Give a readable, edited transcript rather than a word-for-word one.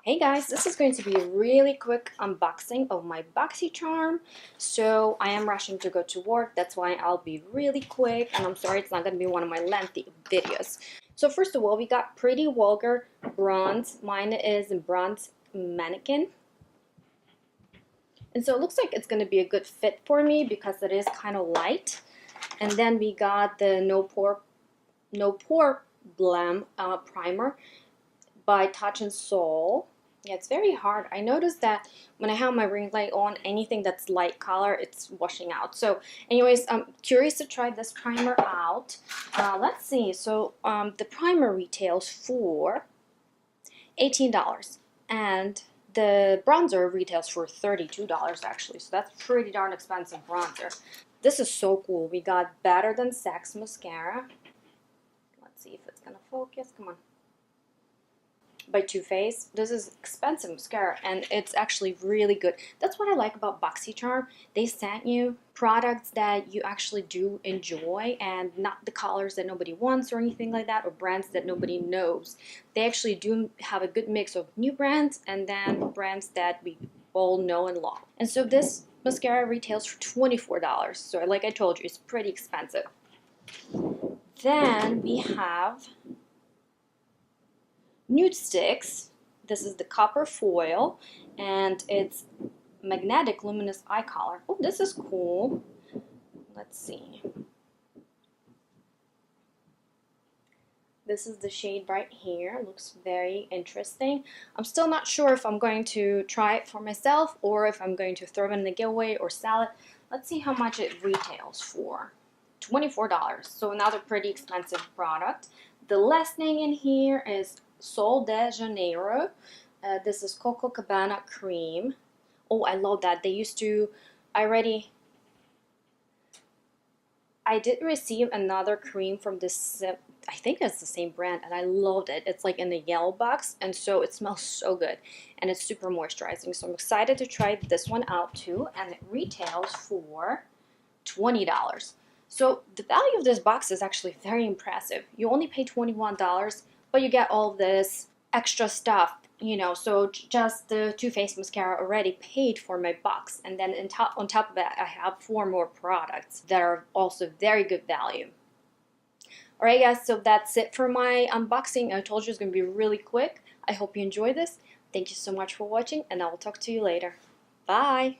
Hey guys, this is going to be a really quick unboxing of my BoxyCharm. So I am rushing to go to work, that's why I'll be really quick, and I'm sorry it's not going to be one of my lengthy videos. So first of all, we got Pretty Vulgar Bronze. Mine is in Bronze Mannequin. And so it looks like it's going to be a good fit for me because it is kind of light. And then we got the No Pore Glam primer by Touch and Soul. Yeah, it's very hard. I noticed that when I have my ring light on, anything that's light color, it's washing out. So anyways, I'm curious to try this primer out. Let's see. So the primer retails for $18 and the bronzer retails for $32 actually. So that's pretty darn expensive bronzer. This is so cool. We got Better Than Sex mascara. Let's see if it's gonna focus. Come on. By Too Faced. This is expensive mascara and it's actually really good. That's what I like about BoxyCharm. They sent you products that you actually do enjoy and not the colors that nobody wants or anything like that, or brands that nobody knows. They actually do have a good mix of new brands and then brands that we all know and love. And so this mascara retails for $24. So like I told you, it's pretty expensive. Then we have nude sticks. This is the copper foil and it's magnetic luminous eye color. Oh, this is cool. Let's see. This is the shade right here. Looks very interesting. I'm still not sure if I'm going to try it for myself or if I'm going to throw it in the giveaway or sell it. Let's see how much it retails for. $24. So another pretty expensive product. The last thing in here is Sol de Janeiro. This is Coco Cabana cream. Oh, I love that. They used to, I did receive another cream from this, I think it's the same brand, and I loved it. It's like in the yellow box, and so it smells so good, and it's super moisturizing. So I'm excited to try this one out too, and it retails for $20. So the value of this box is actually very impressive. You only pay $21, but you get all this extra stuff, you know. So just the Too Faced mascara already paid for my box, and then on top of that, I have 4 more products that are also very good value. Alright guys, so that's it for my unboxing. I told you it's going to be really quick. I hope you enjoy this. Thank you so much for watching, and I will talk to you later. Bye!